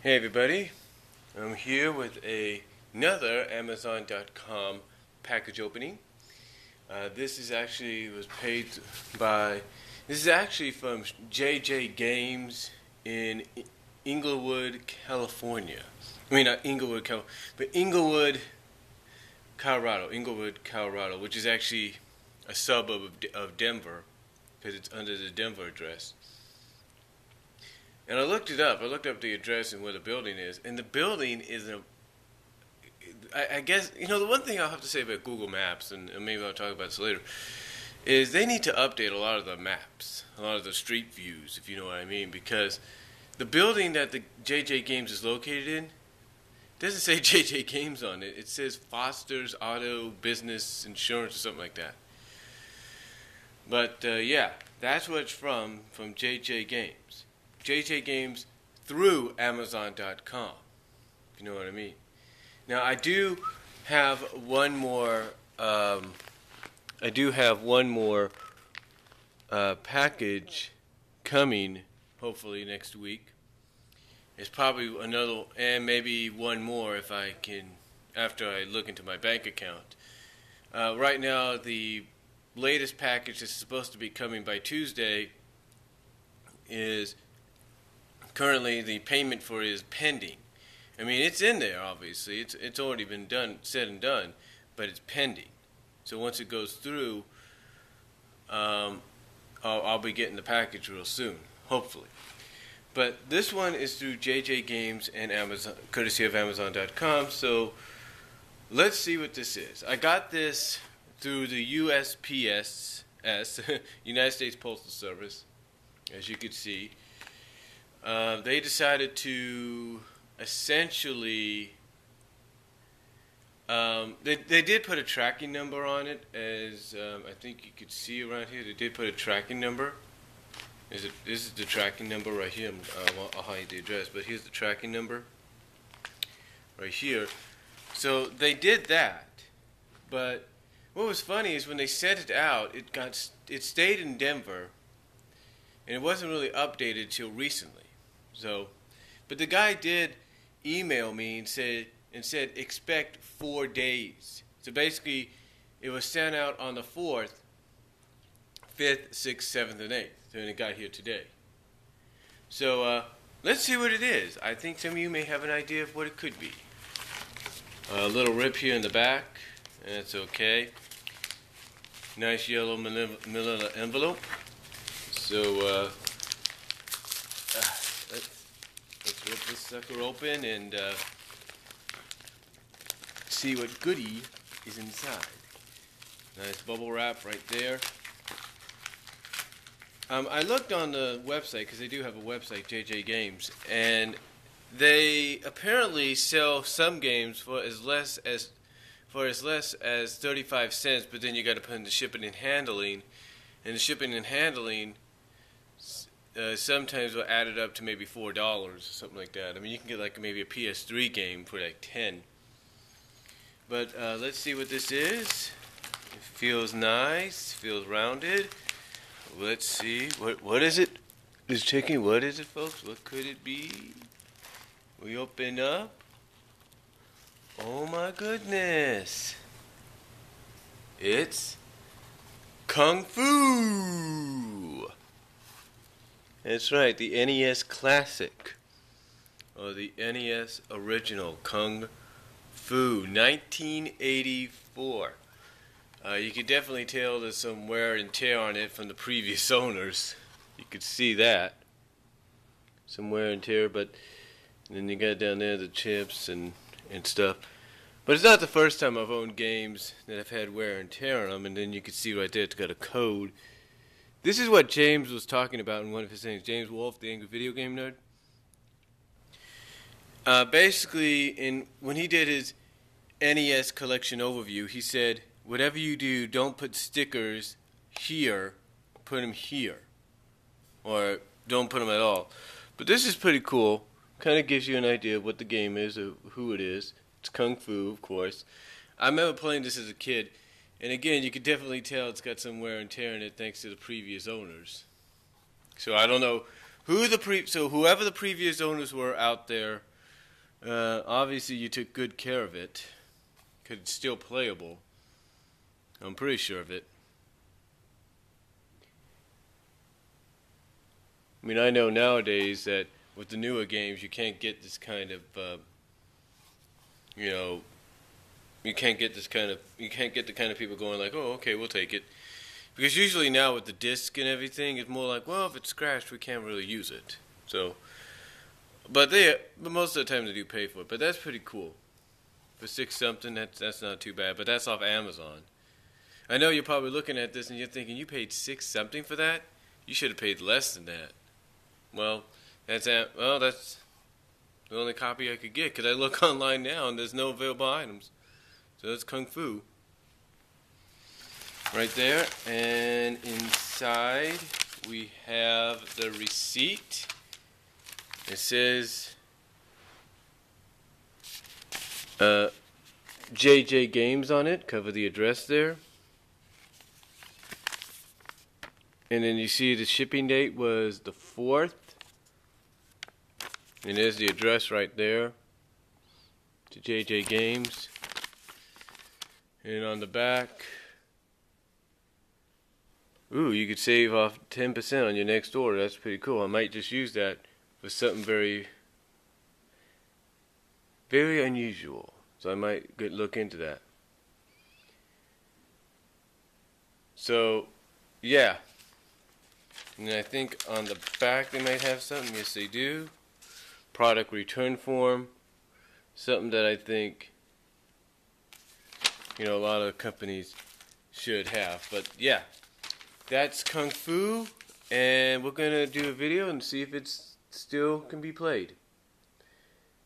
Hey everybody, I'm here with another Amazon.com package opening. This is actually from JJ Games in Inglewood, California. I mean not Inglewood, but Inglewood, Colorado, which is actually a suburb of Denver because it's under the Denver address. And I looked it up. I looked up the address and where the building is. And the building is I guess, the one thing I'll have to say about Google Maps, and maybe I'll talk about this later, is they need to update a lot of the maps, a lot of the street views, if you know what I mean. Because the building that the JJ Games is located in doesn't say JJ Games on it. It says Foster's Auto Business Insurance or something like that. But, yeah, that's what it's from JJ Games. JJ Games through Amazon.com, if you know what I mean. Now I do have one more. Package coming, hopefully next week. It's probably another, and maybe one more if I can, after I look into my bank account. Right now, the latest package that's supposed to be coming by Tuesday is. Currently, the payment for it is pending. I mean, it's in there, obviously. It's already been said and done, but it's pending. So once it goes through, I'll be getting the package real soon, hopefully. But this one is through JJ Games and Amazon, courtesy of Amazon.com. So let's see what this is. I got this through the USPS, United States Postal Service, as you could see. They decided to essentially, they did put a tracking number on it, as I think you could see around here. They did put a tracking number. This is the tracking number right here. I'll hide the address, but here's the tracking number right here. So they did that, but what was funny is when they sent it out, it stayed in Denver, and it wasn't really updated till recently. So, but the guy did email me and said expect 4 days. So basically, it was sent out on the 4th, 5th, 6th, 7th, and 8th, and it got here today. So let's see what it is. I think some of you may have an idea of what it could be. A little rip here in the back, and that's okay. Nice yellow manila envelope. So let's rip this sucker open and see what goodie is inside. Nice bubble wrap right there. I looked on the website, because they do have a website, JJ Games, and they apparently sell some games for as less as 35 cents, but then you got to put in the shipping and handling, and the shipping and handling sometimes will add it up to maybe $4 or something like that. I mean, you can get like maybe a PS3 game for like 10. But let's see what this is. It feels nice, feels rounded. Let's see, what is it? It's checking. What is it, folks? What could it be? We open up. Oh my goodness! It's Kung Fu. That's right, the NES Classic, or the NES Original, Kung Fu, 1984. You could definitely tell there's some wear and tear on it from the previous owners. You could see that. Some wear and tear, but then you got down there the chips and stuff. But it's not the first time I've owned games that have had wear and tear on them, and then you can see right there it's got a code. This is what James was talking about in one of his things. James Wolfe, the Angry Video Game Nerd. Basically, when he did his NES collection overview, he said, whatever you do, don't put stickers here, put them here. Or don't put them at all. But this is pretty cool. Kind of gives you an idea of what the game is, or who it is. It's Kung Fu, of course. I remember playing this as a kid. And again, you could definitely tell it's got some wear and tear in it thanks to the previous owners. So I don't know whoever the previous owners were out there Obviously, you took good care of it, 'cause it's still playable. I'm pretty sure of it. I mean, I know nowadays that with the newer games, you can't get this kind of, you know, you can't get the kind of people going like, oh, okay, we'll take it. Because usually now with the disc and everything, it's more like, well, if it's scratched, we can't really use it. So, but most of the time they do pay for it. But that's pretty cool. For 6 something, that's not too bad. But that's off Amazon. I know you're probably looking at this and you're thinking, you paid 6 something for that? You should have paid less than that. Well, that's the only copy I could get, because I look online now and there's no available items. So that's Kung Fu. Right there. And inside we have the receipt. It says JJ Games on it. Cover the address there. And then you see the shipping date was the 4th. And there's the address right there. To JJ Games. And on the back, ooh, you could save off 10% on your next order. That's pretty cool. I might just use that for something very, very unusual. So I might look into that. So, yeah. And I think on the back they might have something. Yes, they do. Product return form. Something that I think, a lot of companies should have. But yeah, that's Kung Fu, and we're gonna do a video and see if it's still can be played.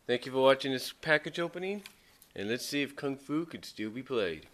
Thank you for watching this package opening, and let's see if Kung Fu could still be played.